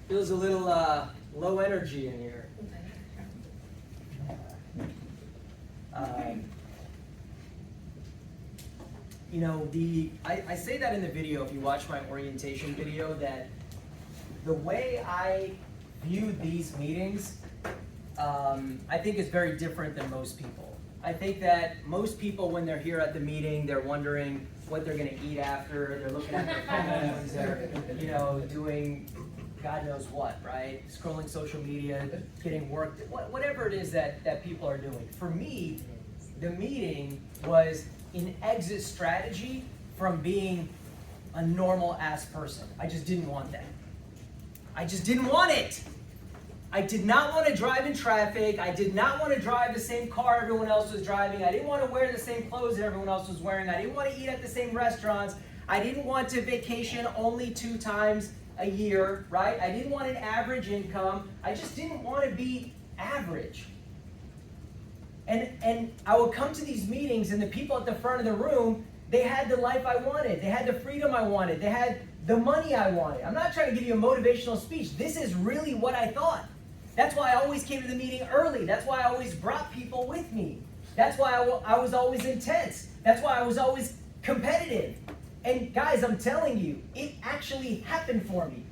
Feels a little low energy in here. You know, I say that in the video, if you watch my orientation video, that the way I view these meetings, I think is very different than most people. I think that most people, when they're here at the meeting, they're wondering what they're going to eat after, they're looking at their phones, they're, you know, doing God knows what, right? Scrolling social media, getting work, whatever it is that people are doing. For me, the meeting was an exit strategy from being a normal-ass person. I just didn't want that. I just didn't want it. I did not want to drive in traffic. I did not want to drive the same car everyone else was driving. I didn't want to wear the same clothes that everyone else was wearing. I didn't want to eat at the same restaurants. I didn't want to vacation only 2 times a year, right? I didn't want an average income. I just didn't want to be average. And I would come to these meetings, and the people at the front of the room, they had the life I wanted. They had the freedom I wanted. They had the money I wanted. I'm not trying to give you a motivational speech. This is really what I thought. That's why I always came to the meeting early. That's why I always brought people with me. That's why I was always intense. That's why I was always competitive. And guys, I'm telling you, it actually happened for me.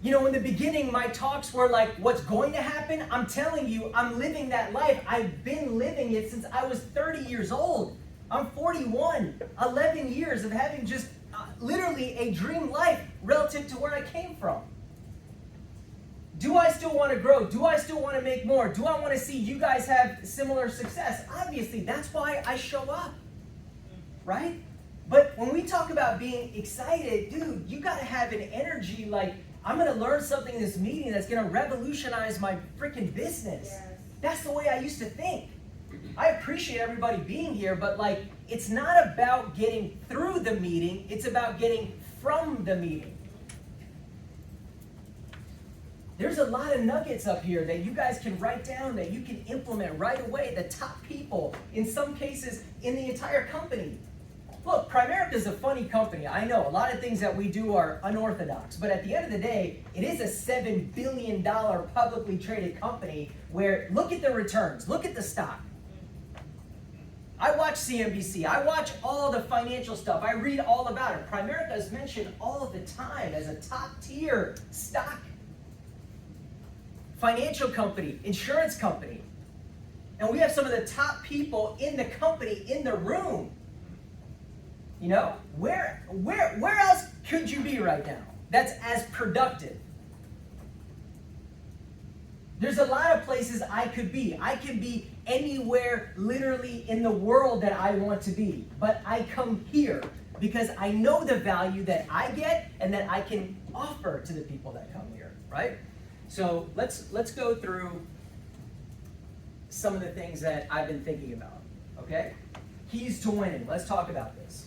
You know, in the beginning, my talks were like, what's going to happen? I'm telling you, I'm living that life. I've been living it since I was 30 years old. I'm 41. 11 years of having just literally a dream life relative to where I came from. Do I still want to grow? Do I still want to make more? Do I want to see you guys have similar success? Obviously, that's why I show up, right? But when we talk about being excited, dude, you got to have an energy like, I'm going to learn something in this meeting that's going to revolutionize my freaking business. Yes. That's the way I used to think. I appreciate everybody being here, but like, it's not about getting through the meeting, it's about getting from the meeting. There's a lot of nuggets up here that you guys can write down, that you can implement right away. The top people, in some cases, in the entire company. Look, Primerica is a funny company. I know a lot of things that we do are unorthodox, but at the end of the day, it is a $7 billion publicly traded company where, look at the returns, look at the stock. I watch CNBC, I watch all the financial stuff, I read all about it. Primerica is mentioned all the time as a top tier stock. Financial company, insurance company. And we have some of the top people in the company in the room. You know, where else could you be right now that's as productive? There's a lot of places I could be. I could be anywhere literally in the world that I want to be. But I come here because I know the value that I get and that I can offer to the people that come here, right? So let's go through some of the things that I've been thinking about, okay? Keys to winning. Let's talk about this.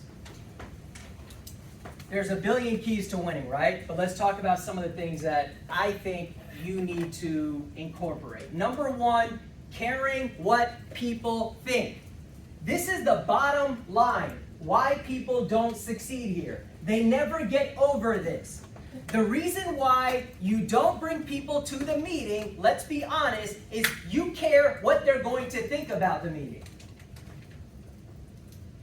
There's a billion keys to winning, right? But let's talk about some of the things that I think you need to incorporate. Number 1, caring what people think. This is the bottom line. Why people don't succeed here. They never get over this. The reason why you don't bring people to the meeting, let's be honest, is you care what they're going to think about the meeting.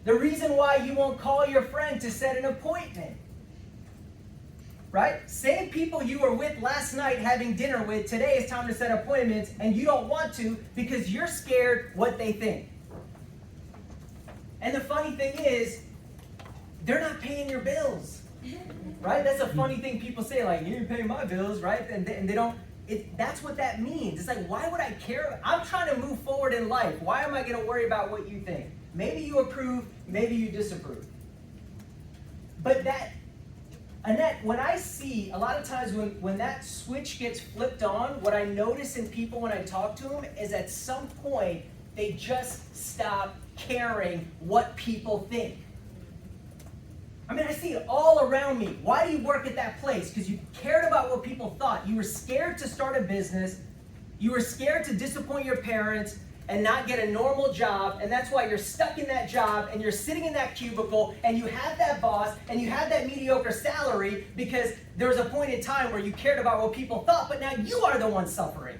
The reason why you won't call your friend to set an appointment, right? Same people you were with last night having dinner with, today it's time to set appointments, and you don't want to because you're scared what they think. And the funny thing is, they're not paying your bills, right? That's a funny thing people say, like, you didn't pay my bills, right? And they don't, that's what that means. It's like, why would I care? I'm trying to move forward in life. Why am I going to worry about what you think? Maybe you approve, maybe you disapprove. But that, Annette, when I see, a lot of times when that switch gets flipped on, what I notice in people when I talk to them is at some point, they just stop caring what people think. I mean, I see it all around me. Why do you work at that place? Because you cared about what people thought. You were scared to start a business. You were scared to disappoint your parents. and not get a normal job, and that's why you're stuck in that job and you're sitting in that cubicle and you have that boss and you have that mediocre salary because there was a point in time where you cared about what people thought, but now you are the one suffering.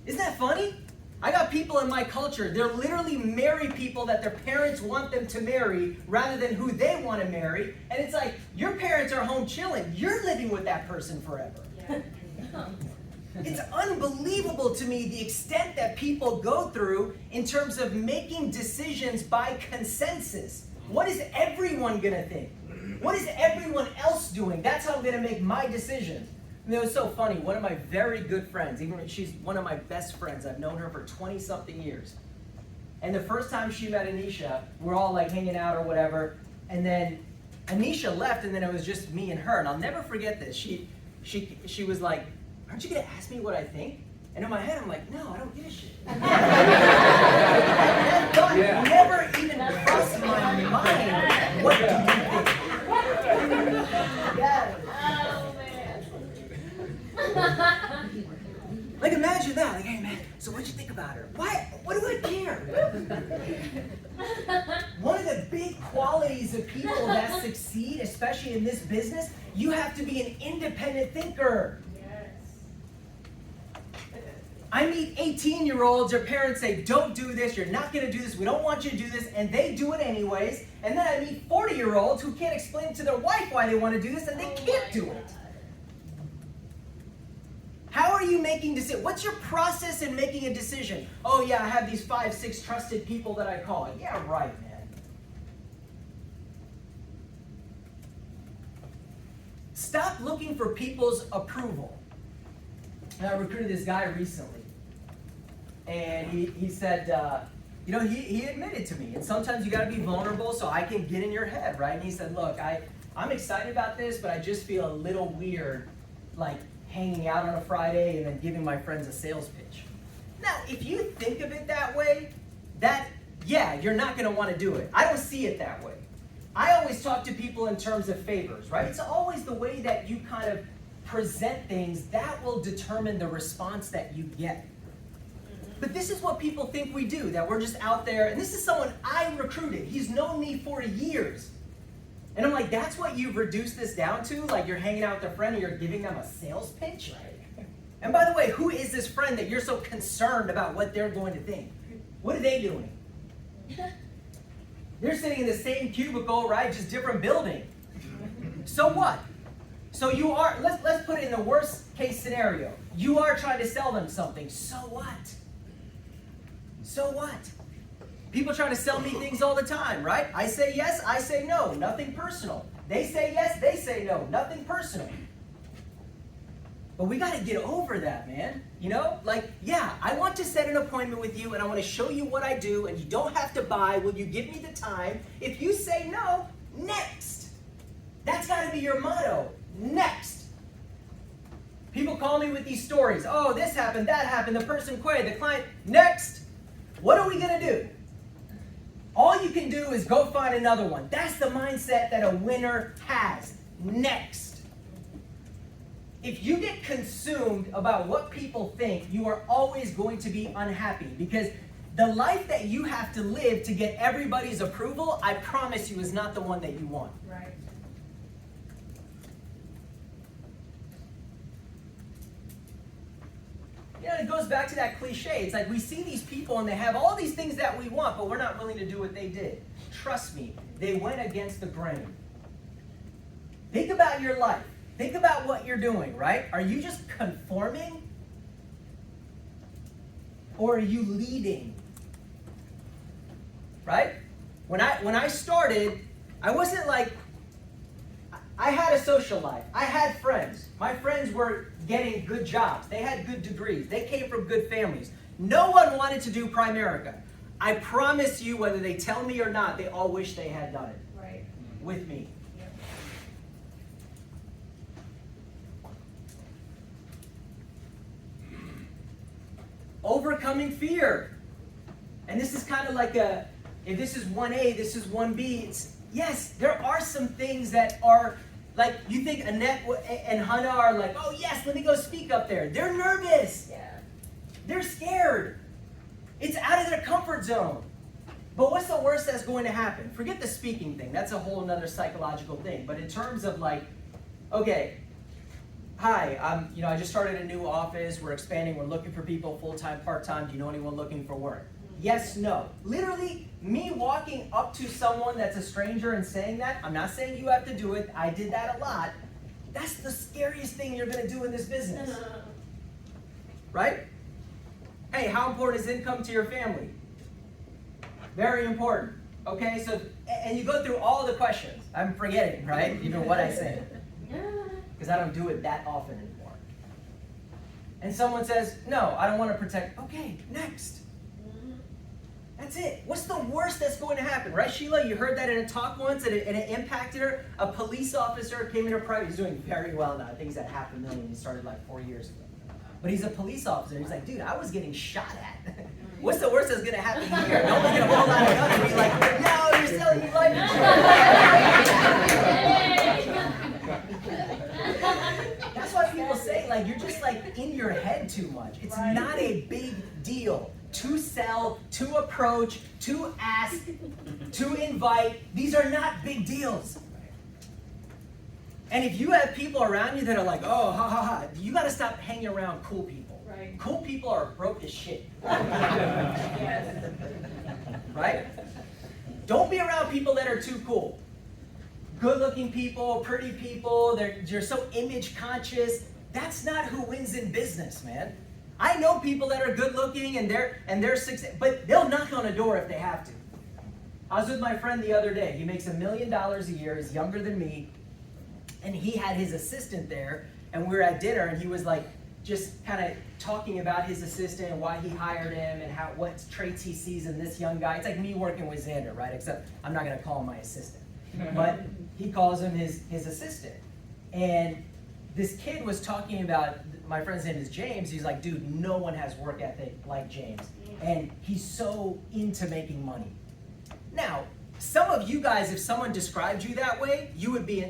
Isn't that funny? I got people in my culture, they'll literally marry people that their parents want them to marry rather than who they want to marry. And it's like, your parents are home chilling. You're living with that person forever. Yeah. It's unbelievable to me the extent that people go through in terms of making decisions by consensus. What is everyone going to think? What is everyone else doing? That's how I'm going to make my decisions. And it was so funny. One of my very good friends, even she's one of my best friends. I've known her for 20-something years. And the first time she met Anisha, we're all like hanging out or whatever. And then Anisha left, and then it was just me and her. And I'll never forget this. She was like, "Aren't you going to ask me what I think?" And in my head, I'm like, "No, I don't give a shit." That thought never even crossed my mind. What do you think? Yes. Like, imagine that. Like, "Hey, man, so what'd you think about her?" Why? What do I care? One of the big qualities of people that succeed, especially in this business, you have to be an independent thinker. I meet 18-year-olds, their parents say, "Don't do this, you're not going to do this, we don't want you to do this," and they do it anyways. And then I meet 40-year-olds who can't explain to their wife why they want to do this, and they can't do it. How are you making decisions? What's your process in making a decision? "Oh yeah, I have these 5, 6 trusted people that I call." Yeah, right, man. Stop looking for people's approval. And I recruited this guy recently, and he said, he admitted to me, and sometimes you got to be vulnerable so I can get in your head, right? And he said, "Look, I'm excited about this, but I just feel a little weird, like hanging out on a Friday and then giving my friends a sales pitch." Now, if you think of it that way, you're not going to want to do it. I don't see it that way. I always talk to people in terms of favors, right? It's always the way that you kind of present things that will determine the response that you get. But this is what people think we do, that we're just out there, and this is someone I recruited. He's known me for years. And I'm like, that's what you've reduced this down to? Like you're hanging out with a friend and you're giving them a sales pitch? And by the way, who is this friend that you're so concerned about what they're going to think? What are they doing? They're sitting in the same cubicle, right? Just different building. So what? So you are, let's put it in the worst case scenario. You are trying to sell them something. So what? So what? People try to sell me things all the time, right? I say yes, I say no, nothing personal. They say yes, they say no, nothing personal. But we got to get over that, man. You know, like, yeah, I want to set an appointment with you and I want to show you what I do and you don't have to buy. Will you give me the time? If you say no, next. That's got to be your motto. Next. People call me with these stories. Oh, this happened, that happened, the person quit, the client. Next. What are we going to do? All you can do is go find another one. That's the mindset that a winner has. Next. If you get consumed about what people think, you are always going to be unhappy because the life that you have to live to get everybody's approval, I promise you, is not the one that you want. Right. You know, it goes back to that cliche. It's like we see these people and they have all these things that we want, but we're not willing to do what they did. Trust me, they went against the grain. Think about your life. Think about what you're doing, right? Are you just conforming? Or are you leading? Right? When I started, I wasn't like, I had a social life. I had friends. My friends were getting good jobs. They had good degrees. They came from good families. No one wanted to do Primerica. I promise you, whether they tell me or not, they all wish they had done it. Right. With me. Yep. Overcoming fear. And this is kind of like if this is 1A, this is 1B. Yes, there are some things that are, like, you think Annette and Hannah are like, oh yes, let me go speak up there. They're nervous. Yeah. They're scared. It's out of their comfort zone. But what's the worst that's going to happen? Forget the speaking thing. That's a whole nother psychological thing. But in terms of like, okay, hi, I just started a new office. We're expanding. We're looking for people full-time, part-time. Do you know anyone looking for work? Yes, no. Literally, me walking up to someone that's a stranger and saying that, I'm not saying you have to do it. I did that a lot. That's the scariest thing you're going to do in this business. Right? Hey, how important is income to your family? Very important. Okay, so, and you go through all the questions. I'm forgetting, right? Even what I say. Because I don't do it that often anymore. And someone says, no, I don't want to protect. Okay, next. That's it. What's the worst that's going to happen? Right, Sheila? You heard that in a talk once and it impacted her. A police officer came in her private. He's doing very well now. I think he's at $500,000. He started like 4 years ago. But he's a police officer. He's like, dude, I was getting shot at. What's the worst that's going to happen here? No one's going to pull out a gun and be like, no, you're selling me life insurance. That's why people say, like, you're just like in your head too much. It's not a big deal to sell, to approach, to ask, to invite. These are not big deals. And if you have people around you that are like, oh, ha, ha, ha, you got to stop hanging around cool people. Right. Cool people are broke as shit. Right? Don't be around people that are too cool. Good-looking people, pretty people, they're so image conscious. That's not who wins in business, man. I know people that are good-looking and they're success, but they'll knock on a door if they have to. I was with my friend the other day. He makes $1 million a year. He's younger than me. And he had his assistant there, and we were at dinner, and he was like, just kind of talking about his assistant and why he hired him and what traits he sees in this young guy. It's like me working with Xander, right? Except I'm not going to call him my assistant. But he calls him his assistant. And this kid was talking about, my friend's name is James. He's like, dude, no one has work ethic like James. And he's so into making money. Now, some of you guys, if someone described you that way,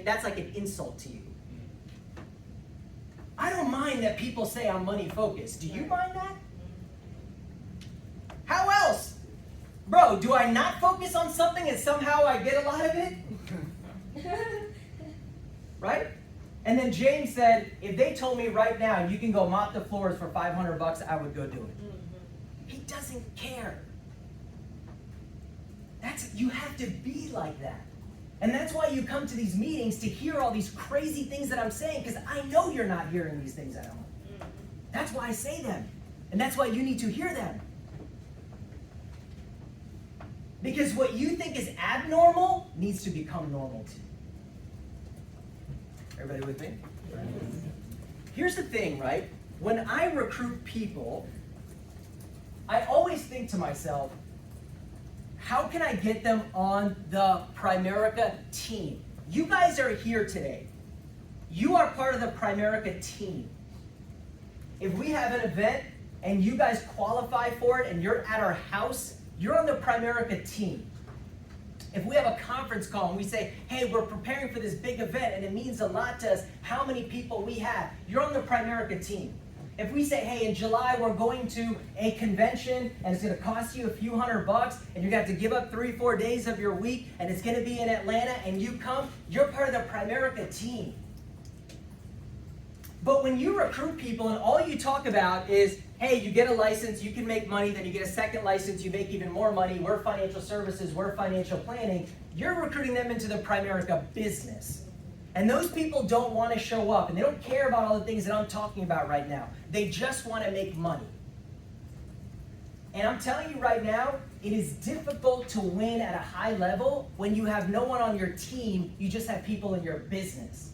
that's like an insult to you. I don't mind that people say I'm money focused. Do you mind that? How else? Bro, do I not focus on something and somehow I get a lot of it? Right? And then James said, if they told me right now you can go mop the floors for $500, I would go do it. He doesn't care. You have to be like that. And that's why you come to these meetings to hear all these crazy things that I'm saying, because I know you're not hearing these things at home. That's why I say them. And that's why you need to hear them. Because what you think is abnormal needs to become normal too. Everybody with me? Here's the thing, right? When I recruit people, I always think to myself, how can I get them on the Primerica team? You guys are here today. You are part of the Primerica team. If we have an event and you guys qualify for it and you're at our house, you're on the Primerica team. If we have a conference call and we say, hey, we're preparing for this big event and it means a lot to us how many people we have, you're on the Primerica team. If we say, hey, in July we're going to a convention and it's going to cost you a few $100 and you're going to have to give up 3-4 days of your week and it's going to be in Atlanta and you come, you're part of the Primerica team. But when you recruit people and all you talk about is, hey, you get a license, you can make money, then you get a second license, you make even more money, we're financial services, we're financial planning, you're recruiting them into the Primerica business. And those people don't want to show up and they don't care about all the things that I'm talking about right now. They just want to make money. And I'm telling you right now, it is difficult to win at a high level when you have no one on your team, you just have people in your business.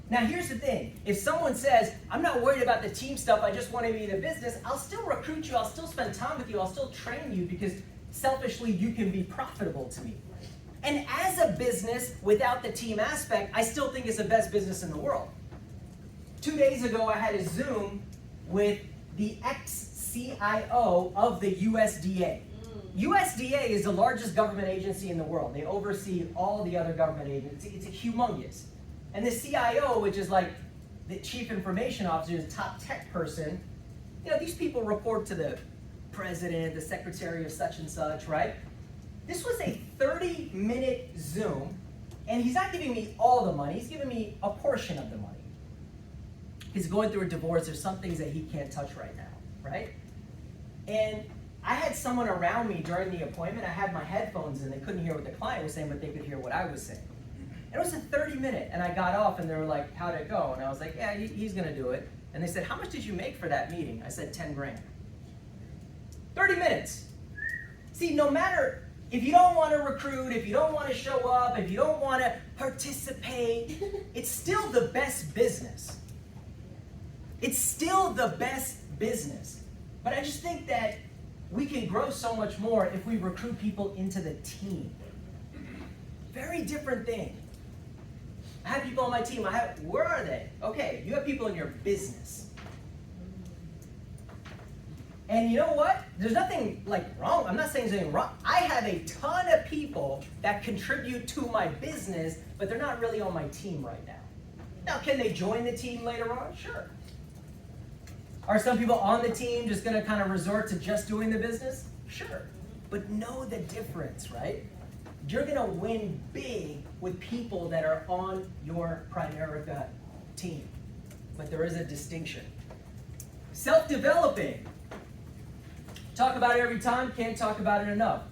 Now here's the thing, if someone says, I'm not worried about the team stuff, I just want to be in the business, I'll still recruit you, I'll still spend time with you, I'll still train you because selfishly you can be profitable to me. And as a business, without the team aspect, I still think it's the best business in the world. 2 days ago, I had a Zoom with the ex-CIO of the USDA. USDA is the largest government agency in the world. They oversee all the other government agencies. It's humongous. And the CIO, which is like the chief information officer, the top tech person, these people report to the president, the secretary of such and such, right? This was a 30-minute Zoom, and he's not giving me all the money, he's giving me a portion of the money. He's going through a divorce, there's some things that he can't touch right now, right? And I had someone around me during the appointment, I had my headphones in, they couldn't hear what the client was saying, but they could hear what I was saying. And it was a 30-minute, and I got off, and they were like, how'd it go? And I was like, yeah, he's gonna do it. And they said, how much did you make for that meeting? I said, 10 grand. 30 minutes. See, no matter, if you don't want to recruit, if you don't want to show up, if you don't want to participate, it's still the best business. It's still the best business. But I just think that we can grow so much more if we recruit people into the team. Very different thing. I have people on my team, where are they? Okay, you have people in your business. And you know what? There's nothing wrong. I'm not saying there's anything wrong. I have a ton of people that contribute to my business, but they're not really on my team right now. Now, can they join the team later on? Sure. Are some people on the team just going to kind of resort to just doing the business? Sure. But know the difference, right? You're going to win big with people that are on your Primerica team. But there is a distinction. Self-developing. Talk about it every time, can't talk about it enough.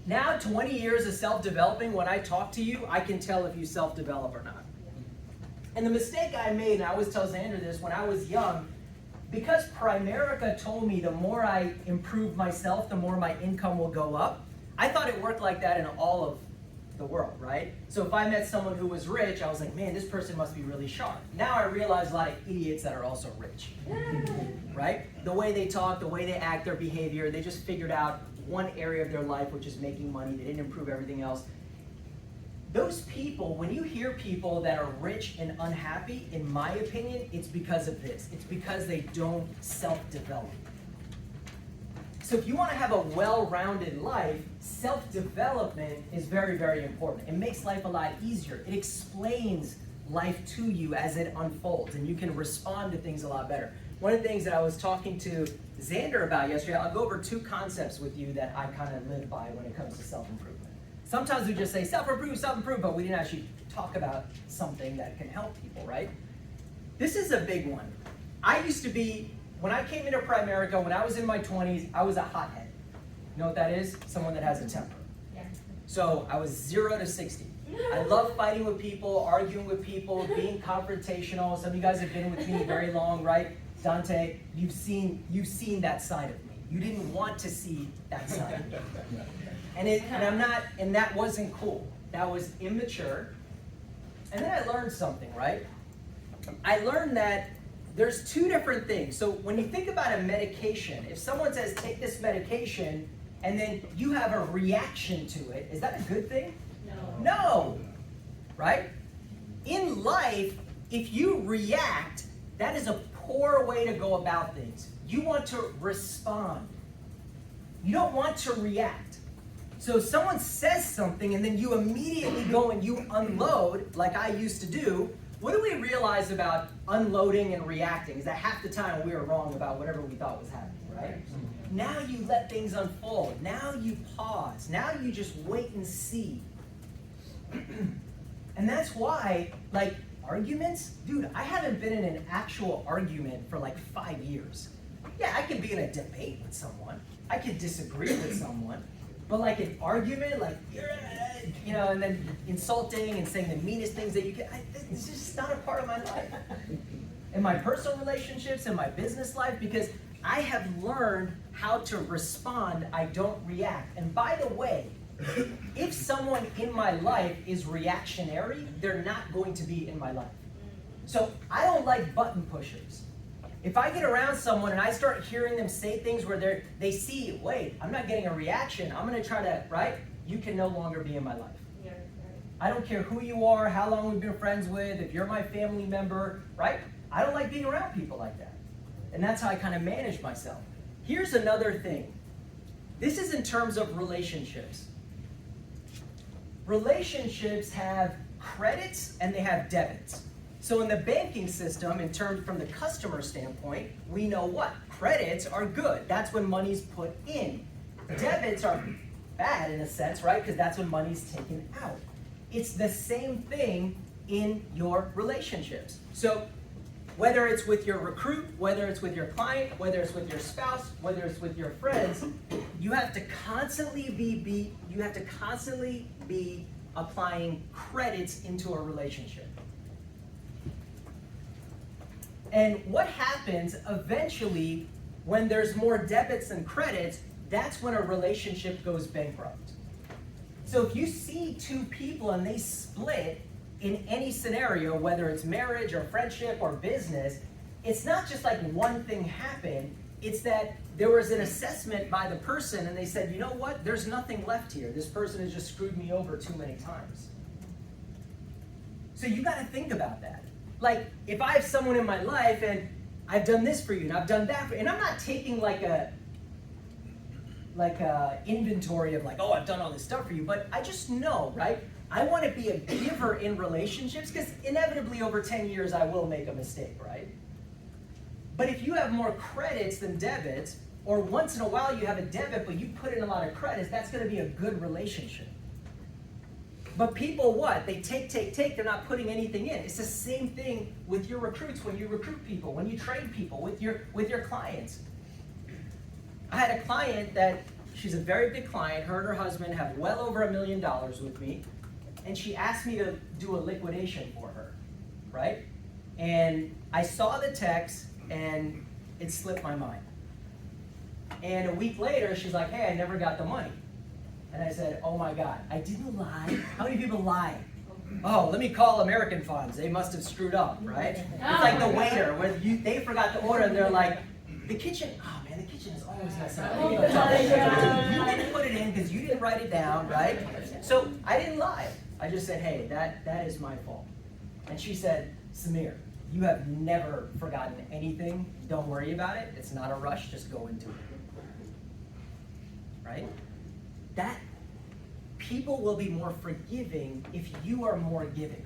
Now, 20 years of self-developing, when I talk to you, I can tell if you self-develop or not. And the mistake I made, and I always tell Xander this, when I was young, because Primerica told me the more I improve myself, the more my income will go up, I thought it worked like that in all of the world, right? So if I met someone who was rich, I was like, man, this person must be really sharp. Now I realize a lot of idiots that are also rich, right? The way they talk, the way they act, their behavior, they just figured out one area of their life, which is making money. They didn't improve everything else. Those people, when you hear people that are rich and unhappy, in my opinion, it's because of this. It's because they don't self-develop. So if you want to have a well-rounded life, self-development is very, very important. It makes life a lot easier. It explains life to you as it unfolds, and you can respond to things a lot better. One of the things that I was talking to Xander about yesterday, I'll go over 2 concepts with you that I kind of live by when it comes to self-improvement. Sometimes we just say self-improve, but we didn't actually talk about something that can help people, right? This is a big one. I used to be, when I came into Primerica, when I was in my 20s, I was a hothead. You know what that is? Someone that has a temper. Yeah. So I was 0 to 60. I love fighting with people, arguing with people, being confrontational. Some of you guys have been with me very long, right? Dante, you've seen that side of me. You didn't want to see that side of me. And that wasn't cool. That was immature. And then I learned something, right? I learned that there's 2 different things. So when you think about a medication, if someone says, take this medication, and then you have a reaction to it, is that a good thing? No. Right? In life, if you react, that is a poor way to go about things. You want to respond. You don't want to react. So if someone says something and then you immediately go and you unload, like I used to do, what do we realize about unloading and reacting? Is that half the time we were wrong about whatever we thought was happening, right? Now you let things unfold. Now you pause. Now you just wait and see. And that's why, arguments, dude, I haven't been in an actual argument for 5 years. Yeah, I can be in a debate with someone. I could disagree with someone. But an argument, and then insulting and saying the meanest things that you can, it's just not a part of my life. In my personal relationships, in my business life, because I have learned how to respond, I don't react. And by the way, if someone in my life is reactionary, they're not going to be in my life. So I don't like button pushers. If I get around someone and I start hearing them say things where they see, wait, I'm not getting a reaction, I'm going to try to, right? You can no longer be in my life. Yeah, right. I don't care who you are, how long we've been friends with, if you're my family member, right? I don't like being around people like that. And that's how I kind of manage myself. Here's another thing. This is in terms of relationships. Relationships have credits and they have debits. So in the banking system, in terms from the customer standpoint, we know what? Credits are good. That's when money's put in. Debits are bad in a sense, right? Because that's when money's taken out. It's the same thing in your relationships. So whether it's with your recruit, whether it's with your client, whether it's with your spouse, whether it's with your friends, you have to constantly be applying credits into a relationship. And what happens eventually when there's more debits than credits, that's when a relationship goes bankrupt. So if you see two people and they split in any scenario, whether it's marriage or friendship or business, it's not just like one thing happened, it's that there was an assessment by the person and they said, you know what, there's nothing left here. This person has just screwed me over too many times. So you gotta think about that. Like, if I have someone in my life and I've done this for you and I've done that for you, and I'm not taking like a inventory of like, oh, I've done all this stuff for you, but I just know, right? I want to be a giver in relationships because inevitably over 10 years I will make a mistake, right? But if you have more credits than debits, or once in a while you have a debit but you put in a lot of credits, that's going to be a good relationship. But people what? They take, they're not putting anything in. It's the same thing with your recruits when you recruit people, when you train people, with your clients. I had a client that, she's a very big client, her and her husband have well over $1 million with me, and she asked me to do a liquidation for her, right? And I saw the text and it slipped my mind. And a week later, she's like, hey, I never got the money. And I said, oh my God, I didn't lie. How many people lie? Oh, let me call American Funds. They must have screwed up, right? It's like the waiter, where they forgot to order and they're like, the kitchen, oh man, the kitchen is always messing up. You didn't put it in because you didn't write it down, right? So I didn't lie. I just said, hey, that is my fault. And she said, Samir, you have never forgotten anything. Don't worry about it. It's not a rush. Just go into it. Right? That people will be more forgiving if you are more giving.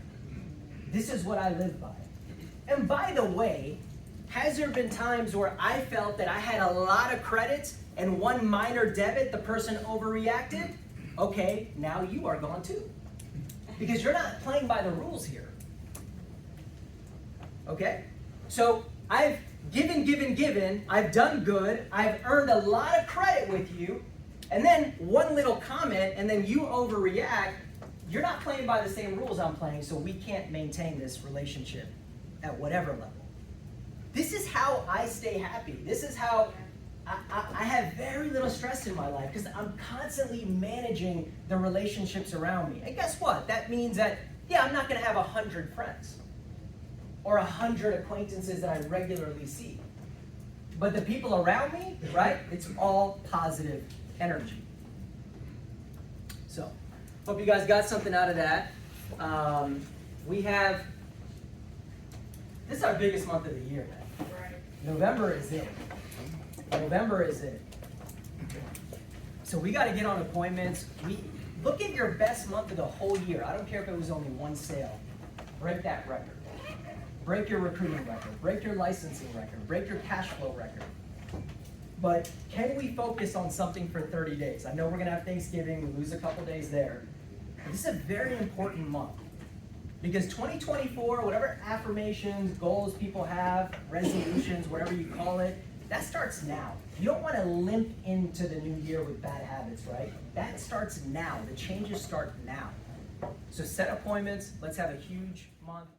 This is what I live by. And by the way, has there been times where I felt that I had a lot of credits and one minor debit, the person overreacted? Okay, now you are gone too. Because you're not playing by the rules here. Okay? So I've given, I've done good, I've earned a lot of credit with you, and then one little comment and then you overreact, you're not playing by the same rules I'm playing, so we can't maintain this relationship at whatever level. This is how I stay happy. This is how I have very little stress in my life because I'm constantly managing the relationships around me. And guess what? That means that, yeah, I'm not going to have 100 friends or 100 acquaintances that I regularly see. But the people around me, right, it's all positive energy. So, hope you guys got something out of that. This is our biggest month of the year, man. November is it. November is it. So we got to get on appointments. Look at your best month of the whole year. I don't care if it was only one sale. Break that record. Break your recruiting record. Break your licensing record. Break your cash flow record. But can we focus on something for 30 days? I know we're going to have Thanksgiving. We lose a couple days there. But this is a very important month. Because 2024, whatever affirmations, goals people have, resolutions, whatever you call it, that starts now. You don't want to limp into the new year with bad habits, right? That starts now. The changes start now. So set appointments. Let's have a huge month.